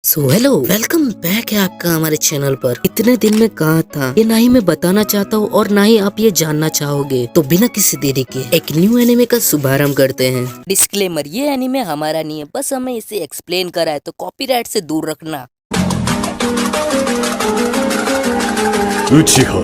So hello, welcome back है आपका हमारे चैनल पर। इतने दिन में कहा था, ये ना ही मैं बताना चाहता हूँ और ना ही आप ये जानना चाहोगे। तो बिना किसी देरी के एक न्यू एनिमे का शुभारंभ करते हैं। डिस्क्लेमर, ये एनिमे हमारा नहीं है, बस हमें इसे एक्सप्लेन करा है, तो कॉपीराइट से दूर रखना। उचिहा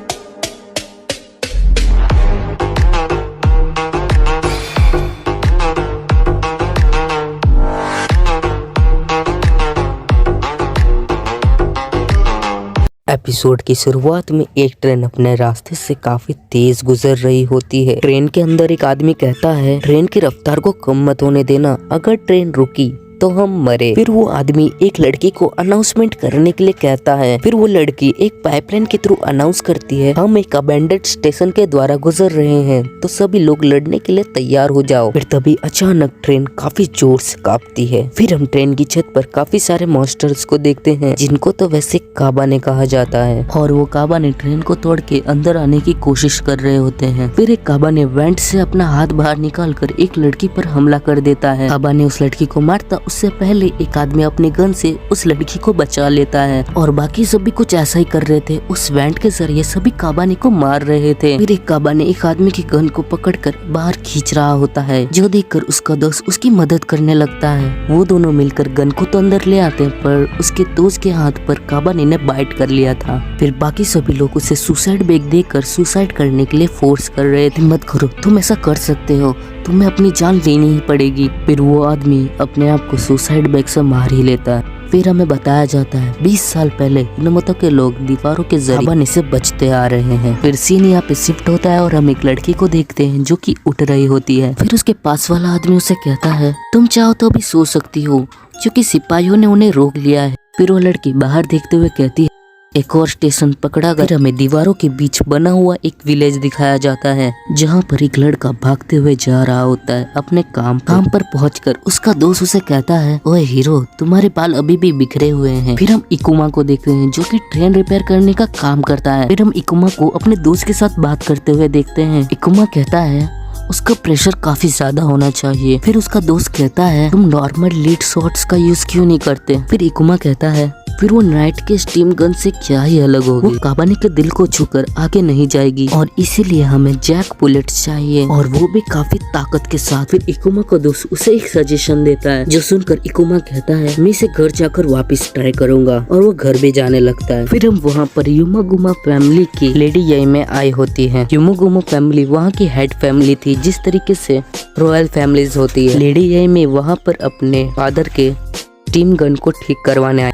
एपिसोड की शुरुआत में एक ट्रेन अपने रास्ते से काफी तेज गुजर रही होती है। ट्रेन के अंदर एक आदमी कहता है, ट्रेन की रफ्तार को कम मत होने देना, अगर ट्रेन रुकी तो हम मरे। फिर वो आदमी एक लड़की को अनाउंसमेंट करने के लिए कहता है। फिर वो लड़की एक पाइपलाइन के थ्रू अनाउंस करती है, हम एक अबेंडेड स्टेशन के द्वारा गुजर रहे हैं, तो सभी लोग लड़ने के लिए तैयार हो जाओ। फिर तभी अचानक ट्रेन काफी जोर से कांपती है। फिर हम ट्रेन की छत पर काफी सारे मॉन्स्टर्स को देखते हैं, जिनको तो वैसे काबाने कहा जाता है, और वो काबाने ट्रेन को तोड़ के अंदर आने की कोशिश कर रहे होते हैं। फिर एक काबाने वेंट से अपना हाथ बाहर निकाल कर एक लड़की पर हमला कर देता है। काबाने उस लड़की को मारता उससे पहले एक आदमी अपने गन से उस लड़की को बचा लेता है, और बाकी सभी कुछ ऐसा ही कर रहे थे। उस वेंट के जरिए सभी काबाने को मार रहे थे। फिर एक काबाने एक आदमी की गन को पकड़कर बाहर खींच रहा होता है, जो देखकर उसका दोस्त उसकी मदद करने लगता है। वो दोनों मिलकर गन को तो अंदर ले आते हैं, पर उसके दोस्त के हाथ पर काबाने ने बाइट कर लिया था। फिर बाकी सभी लोग उसे सुसाइड बैग देकर सुसाइड करने के लिए फोर्स कर रहे थे। मत करो, तुम ऐसा कर सकते हो, तुम्हें अपनी जान लेनी ही पड़ेगी। फिर वो आदमी अपने आप को सुसाइड बैग से मार ही लेता है। फिर हमें बताया जाता है 20 साल पहले हिनोमोतो के लोग दीवारों के जरिए से बचते आ रहे हैं। फिर सीन यहाँ पे शिफ्ट होता है और हम एक लड़की को देखते हैं जो कि उठ रही होती है। फिर उसके पास वाला आदमी उसे कहता है, तुम चाहो तो अभी सो सकती हो, क्योंकि सिपाहियों ने उन्हें रोक लिया है। फिर वो लड़की बाहर देखते हुए कहती है, एक और स्टेशन पकड़ा गया। हमें दीवारों के बीच बना हुआ एक विलेज दिखाया जाता है, जहाँ पर एक लड़का भागते हुए जा रहा होता है अपने काम पर पहुंचकर उसका दोस्त उसे कहता है, ओए हीरो, तुम्हारे बाल अभी भी बिखरे हुए हैं। फिर हम इकुमा को देखते हैं, जो कि ट्रेन रिपेयर करने का काम करता है। फिर हम इकुमा को अपने दोस्त के साथ बात करते हुए देखते हैं। इकुमा कहता है उसका प्रेशर काफी ज्यादा होना चाहिए। फिर उसका दोस्त कहता है, तुम नॉर्मल लीड शॉट्स का यूज क्यों नहीं करते। फिर इकुमा कहता है, फिर वो नाइट के स्टीम गन से क्या ही अलग होगी, वो काबाने के दिल को छूकर आगे नहीं जाएगी, और इसीलिए हमें जैक बुलेट चाहिए, और वो भी काफी ताकत के साथ। फिर इकुमा का दोस्त उसे एक सजेशन देता है, जो सुनकर इकुमा कहता है, मैं इसे घर जाकर वापस ट्राई करूंगा, और वो घर भी जाने लगता है। फिर हम वहाँ पर युमागुमा फैमिली की लेडी यई में आई होती है। युमागुमा फैमिली वहाँ की हेड फैमिली थी, जिस तरीके से रॉयल फैमिलीज होती है। लेडी यई में वहाँ पर अपने फादर के स्टीम गन को ठीक करवाने आए।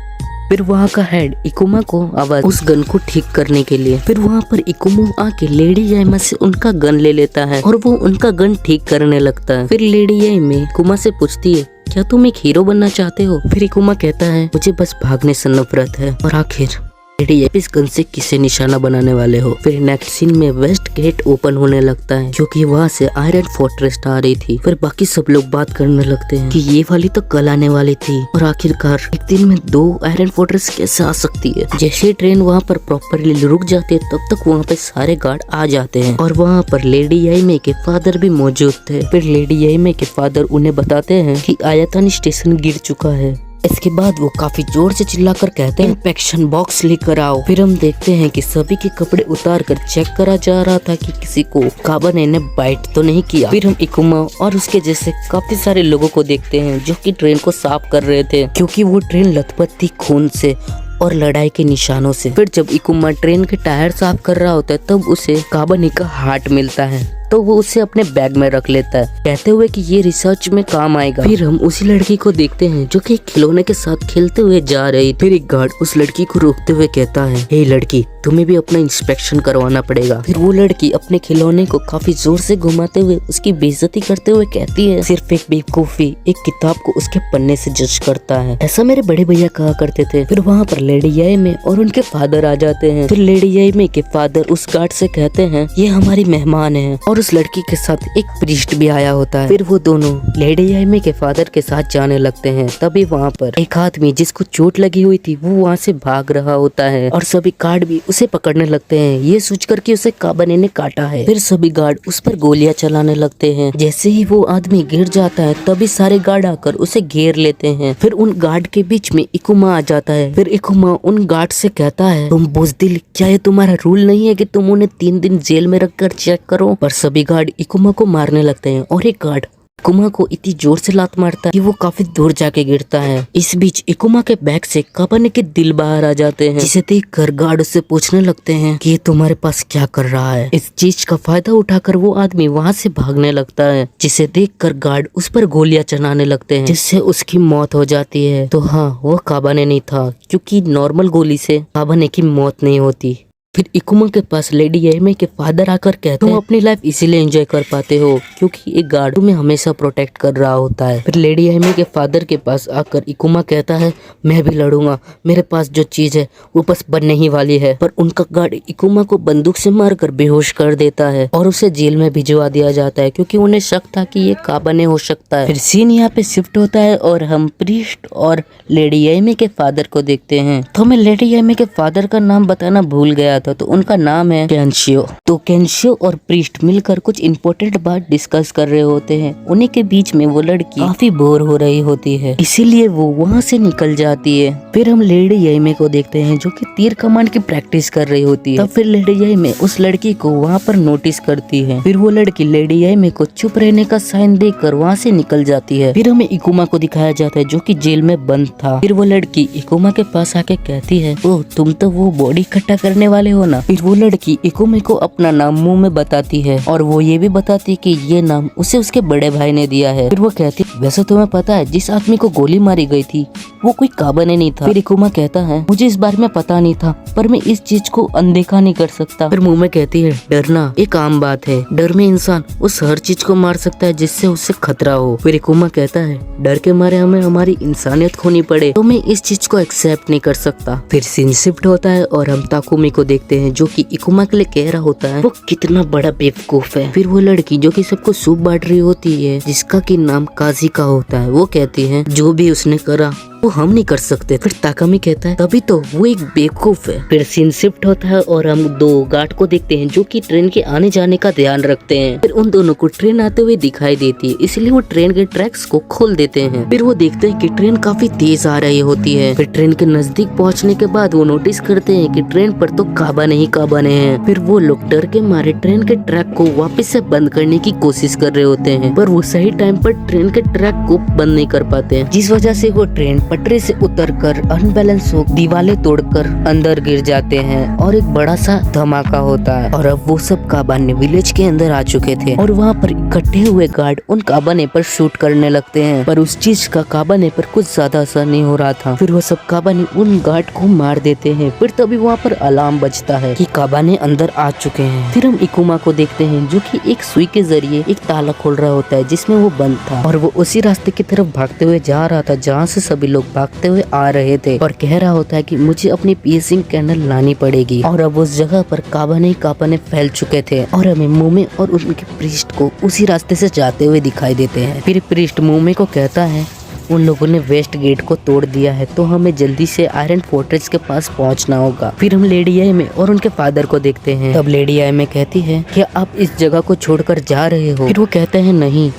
फिर वहाँ का हेड इकुमा को आवाज उस गन को ठीक करने के लिए। फिर वहाँ पर इकुमा आके लेडी याइमा से उनका गन ले लेता है, और वो उनका गन ठीक करने लगता है। फिर लेडी याइमा इकुमा से पूछती है, क्या तुम एक हीरो बनना चाहते हो। फिर इकुमा कहता है, मुझे बस भागने से नफरत है। और आखिर लेडी इस गन से किसे निशाना बनाने वाले हो। फिर नेक्स्ट सीन में वेस्ट गेट ओपन होने लगता है, क्योंकि वहाँ से आयरन फोर्ट्रेस आ रही थी। फिर बाकी सब लोग बात करने लगते हैं कि ये वाली तो कल आने वाली थी, और आखिरकार एक दिन में 2 आयरन फोर्ट्रेस कैसे आ सकती है। जैसे ट्रेन वहाँ पर प्रॉपरली रुक जाती है, तब तक वहाँ पे सारे गार्ड आ जाते हैं, और वहाँ पर लेडी याइमे के फादर भी मौजूद थे। फिर लेडी याइमे के फादर उन्हें बताते हैं कि आयातानी स्टेशन गिर चुका है। इसके बाद वो काफी जोर से चिल्लाकर कहते हैं, इंस्पेक्शन बॉक्स लेकर आओ। फिर हम देखते हैं कि सभी के कपड़े उतार कर चेक करा जा रहा था कि किसी को काबाने ने बाइट तो नहीं किया। फिर हम इकुमा और उसके जैसे काफी सारे लोगों को देखते हैं, जो कि ट्रेन को साफ कर रहे थे, क्योंकि वो ट्रेन लथपथ थी खून से और लड़ाई के निशानों से। फिर जब इकुमा ट्रेन के टायर साफ कर रहा होता है, तब उसे काबाने का हार्ट मिलता है, तो वो उसे अपने बैग में रख लेता है, कहते हुए कि ये रिसर्च में काम आएगा। फिर हम उसी लड़की को देखते हैं, जो कि खिलौने के साथ खेलते हुए जा रही। फिर एक गार्ड उस लड़की को रोकते हुए कहता है, हे लड़की, तुम्हें भी अपना इंस्पेक्शन करवाना पड़ेगा। फिर वो लड़की अपने खिलौने को काफी जोर से घुमाते हुए उसकी बेइज्जती करते हुए कहती है, सिर्फ एक बेवकूफी एक किताब को उसके पन्ने से जज करता है, ऐसा मेरे बड़े भैया कहा करते थे। फिर वहाँ पर लेडी याइमे और उनके फादर आ जाते हैं। फिर लेडी याइमे के फादर उस गार्ड से कहते हैं, ये हमारी मेहमान है, और उस लड़की के साथ एक प्रीस्ट भी आया होता है। फिर वो दोनों लेडी याइमे के फादर के साथ जाने लगते हैं। तभी वहाँ पर एक आदमी जिसको चोट लगी हुई थी, वो वहाँ से भाग रहा होता है, और सभी गार्ड भी उसे पकड़ने लगते हैं, ये सोचकर कि उसे काबाने ने काटा है। फिर सभी गार्ड उस पर गोलियां चलाने लगते हैं। जैसे ही वो आदमी गिर जाता है तभी सारे गार्ड आकर उसे घेर लेते हैं। फिर उन गार्ड के बीच में इकुमा आ जाता है। फिर इकुमा उन गार्ड से कहता है, तुम बुज़दिल, क्या ये तुम्हारा रूल नहीं है कि तुम उन्हें 3 दिन जेल में रखकर चेक करो? पर सभी गार्ड इकुमा को मारने लगते हैं और एक गार्ड इकुमा को इतनी जोर से लात मारता है कि वो काफी दूर जाके गिरता है। इस बीच इकुमा के बैग से काबाने के दिल बाहर आ जाते हैं, जिसे देखकर गार्ड उससे पूछने लगते हैं कि ये तुम्हारे पास क्या कर रहा है। इस चीज का फायदा उठाकर वो आदमी वहाँ से भागने लगता है, जिसे देखकर गार्ड उस पर गोलियां चलाने लगते हैं, जिससे उसकी मौत हो जाती है। तो हाँ, वो काबाने नहीं था, क्योंकि नॉर्मल गोली से काबाने की मौत नहीं होती। फिर इकुमा के पास लेडी येमे के फादर आकर कहते हैं, तुम अपनी लाइफ इसीलिए एंजॉय कर पाते हो क्योंकि एक गार्ड तुम्हें हमेशा प्रोटेक्ट कर रहा होता है। फिर लेडी येमे के फादर के पास आकर इकुमा कहता है, मैं भी लड़ूंगा, मेरे पास जो चीज है वो बस बनने ही वाली है। पर उनका गार्ड इकुमा को बंदूक से मारकर बेहोश कर देता है और उसे जेल में भिजवा दिया जाता है, क्योंकि उन्हें शक था कि ये काबाने हो सकता है। फिर सीन यहाँ पे शिफ्ट होता है और हम प्रीस्ट और लेडी येमे के फादर को देखते हैं। तो मैं लेडी येमे के फादर का नाम बताना भूल गया था, तो उनका नाम है केंशियो। तो केंशियो और प्रीस्ट मिलकर कुछ इम्पोर्टेंट बात डिस्कस कर रहे होते हैं। उन्हीं के बीच में वो लड़की काफी बोर हो रही होती है, इसीलिए वो वहाँ से निकल जाती है। फिर हम लेडी येमे को देखते हैं जो कि तीर कमान की प्रैक्टिस कर रही होती है। तब फिर लेडी येमे उस लड़की को वहाँ पर नोटिस करती है। फिर वो लड़की लेडी येमे को चुप रहने का साइन देकर वहाँ से निकल जाती है। फिर हमें इकुमा को दिखाया जाता है जो कि जेल में बंद था। फिर वो लड़की इकुमा के पास आके कहती है, ओह तुम तो वो बॉडी इकट्ठा करने वाले हो ना। फिर वो लड़की इकुमे को अपना नाम मुंह में बताती है और वो ये भी बताती कि ये नाम उसे उसके बड़े भाई ने दिया है। फिर वो कहती, वैसे तुम्हें पता है जिस आदमी को गोली मारी गई थी वो कोई काबाने नहीं था। फिर इकुमा कहता है, मुझे इस बारे में पता नहीं था, पर मैं इस चीज को अनदेखा नहीं कर सकता। फिर मुंह में कहती है, डरना एक आम बात है, डर में इंसान उस हर चीज को मार सकता है जिससे उससे खतरा हो। फिर इकुमा कहता है, डर के मारे हमें हमारी इंसानियत खोनी पड़े तो मैं इस चीज को एक्सेप्ट नहीं कर सकता। फिर सीन शिफ्ट होता है और हम ताकुमी को देखते हैं जो कि इकुमा के लिए कह रहा होता है वो कितना बड़ा बेवकूफ है। फिर वो लड़की जो कि सबको सूप बांट रही होती है, जिसका कि नाम काजी का होता है, वो कहती है जो भी उसने करा वो हम नहीं कर सकते। फिर ताकामी कहता है तभी तो वो एक बेवकूफ है। फिर सीन शिफ्ट होता है और हम 2 गार्ड को देखते हैं जो कि ट्रेन के आने जाने का ध्यान रखते हैं। फिर उन दोनों को ट्रेन आते हुए दिखाई देती है, इसलिए वो ट्रेन के ट्रैक्स को खोल देते हैं। फिर वो देखते हैं कि ट्रेन काफी तेज आ रही होती है। फिर ट्रेन के नजदीक पहुंचने के बाद वो नोटिस करते हैं कि ट्रेन पर तो काबाने हैं। फिर वो लोग डर के मारे ट्रेन के ट्रैक को वापस से बंद करने की कोशिश कर रहे होते हैं, पर वो सही टाइम पर ट्रेन के ट्रैक को बंद नहीं कर पाते हैं, जिस वजह से वो ट्रेन पटरी से उतरकर अनबैलेंस हो दीवारें तोड़कर अंदर गिर जाते हैं और एक बड़ा सा धमाका होता है। और अब वो सब काबाने विलेज के अंदर आ चुके थे और वहाँ पर इकट्ठे हुए गार्ड उन काबाने पर शूट करने लगते हैं, पर उस चीज का काबाने पर कुछ ज्यादा असर नहीं हो रहा था। फिर वो सब काबाने उन गार्ड को मार देते हैं। फिर तभी वहाँ पर अलार्म बजता है कि काबाने अंदर आ चुके हैं। फिर हम इकुमा को देखते हैं जो कि एक सुई के जरिए एक ताला खोल रहा होता है जिसमें वो बंद था, और वो उसी रास्ते की तरफ भागते हुए जा रहा था जहाँ से सभी लोग भागते हुए आ रहे थे, और कह रहा होता है कि मुझे अपनी पियर्सिंग कैंडल लानी पड़ेगी। और अब उस जगह पर काबाने फैल चुके थे और हमें मुमे और उनके प्रीस्ट को उसी रास्ते से जाते हुए दिखाई देते हैं। फिर प्रीस्ट मुमे को कहता है उन लोगों ने वेस्ट गेट को तोड़ दिया है तो हमें जल्दी से आयरन फोर्ट्रेस के पास पहुंचना होगा। फिर हम लेडी येमे और उनके फादर को देखते हैं। तब लेडी येमे कहती है कि आप इस जगह को छोड़कर जा रहे हो। फिर वो कहते हैं नहीं,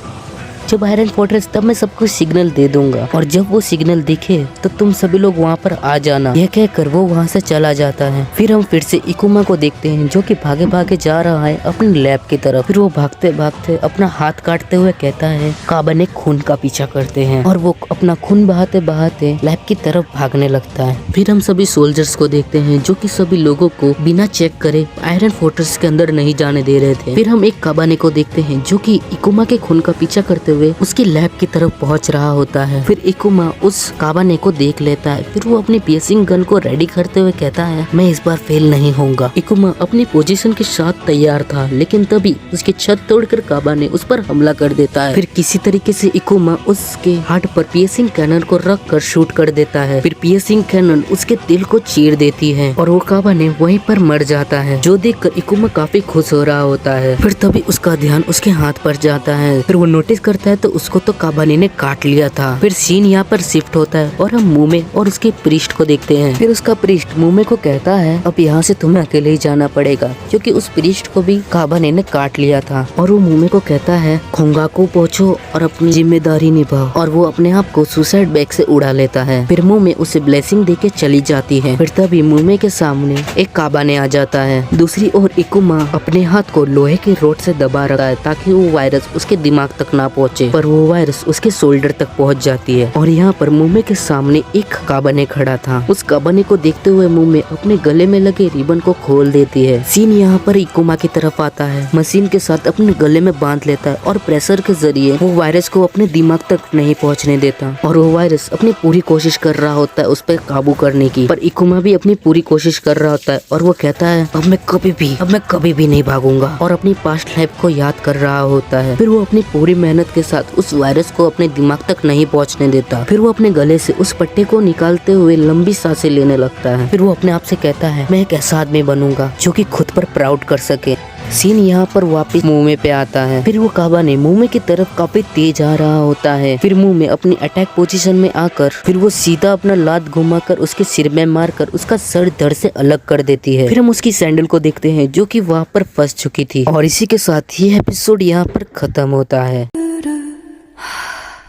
जब आयरन फोर्ट्रेस तब मैं सबको सिग्नल दे दूंगा और जब वो सिग्नल दिखे तो तुम सभी लोग वहाँ पर आ जाना। यह कहकर वो वहाँ से चला जाता है। फिर हम फिर से इकुमा को देखते हैं जो कि भागे भागे जा रहा है अपने लैब की तरफ। फिर वो भागते भागते अपना हाथ काटते हुए कहता है काबाने खून का पीछा करते हैं, और वो अपना खून बहाते बहाते लैब की तरफ भागने लगता है। फिर हम सभी सोल्जर्स को देखते हैं जो कि सभी लोगों को बिना चेक करे आयरन फोर्ट्रेस के अंदर नहीं जाने दे रहे थे। फिर हम एक काबाने को देखते हैं जो कि इकुमा के खून का पीछा करते हुए उसकी लैब की तरफ पहुंच रहा होता है। फिर इकुमा उस काबाने को देख लेता है। फिर वो अपनी पियर्सिंग गन को रेडी करते हुए कहता है मैं इस बार फेल नहीं होऊंगा। इकुमा अपनी पोजीशन के साथ तैयार था, लेकिन तभी उसकी छत तोड़कर काबाने उस पर हमला कर देता है। फिर किसी तरीके से इकुमा उसके हार्ट पर पियर्सिंग कैनन को रख कर शूट कर देता है। फिर पियर्सिंग कैनन उसके दिल को चीर देती है और वो काबाने वहीं पर मर जाता है, जो देखकर इकुमा काफी खुश हो रहा होता है। फिर तभी उसका ध्यान उसके हाथ पर जाता है। फिर वो नोटिस करता होता है तो उसको तो काबाने ने काट लिया था। फिर सीन यहाँ पर शिफ्ट होता है और हम मुमे और उसके प्रीस्ट को देखते हैं। फिर उसका प्रीस्ट मुमे को कहता है अब यहाँ से तुम्हें अकेले ही जाना पड़ेगा, क्योंकि उस प्रीस्ट को भी काबाने ने काट लिया था। और वो मुमे को कहता है खोंगा को पहुँचो और अपनी जिम्मेदारी निभाओ, और वो अपने आप को सुसाइड बैग से उड़ा लेता है। फिर मुमे उसे ब्लेसिंग देके चली जाती है। फिर तभी मुमे के सामने एक काबाने आ जाता है। दूसरी ओर इकुमा अपने हाथ को लोहे की रोड से दबा रखा है ताकि वो वायरस उसके दिमाग तक ना पहुँचे, पर वो वायरस उसके शोल्डर तक पहुँच जाती है। और यहाँ पर मुमे के सामने एक काबाने खड़ा था। उस काबाने को देखते हुए मुमे अपने गले में लगे रिबन को खोल देती है। सीन यहाँ पर इकुमा की तरफ आता है, मशीन के साथ अपने गले में बांध लेता है और प्रेशर के जरिए वो वायरस को अपने दिमाग तक नहीं पहुँचने देता। और वो वायरस अपनी पूरी कोशिश कर रहा होता है उस पर काबू करने की, पर इकुमा भी अपनी पूरी कोशिश कर रहा होता है। और वो कहता है अब मैं कभी भी नहीं भागूंगा, और अपनी पास्ट लाइफ को याद कर रहा होता है। फिर वो अपनी पूरी मेहनत के साथ उस वायरस को अपने दिमाग तक नहीं पहुंचने देता। फिर वो अपने गले से उस पट्टे को निकालते हुए लंबी सांसें लेने लगता है। फिर वो अपने आप से कहता है मैं एक ऐसा आदमी बनूंगा जो कि खुद पर प्राउड कर सके। सीन यहाँ पर वापस मुमे पे आता है। फिर वो काबाने मुमे की तरफ काफी तेज आ रहा होता है। फिर मुमे अपनी अटैक पोजीशन में आकर फिर वो सीधा अपना लात घुमाकर उसके सिर में मारकर उसका सर धड़ से अलग कर देती है। फिर हम उसकी सैंडल को देखते हैं जो कि वहाँ पर फंस चुकी थी। और इसी के साथ ये एपिसोड यहाँ पर खत्म होता है।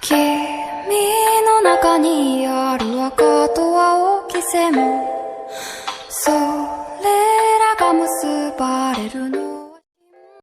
君の中にある赤と青き線もそれらが結ばれる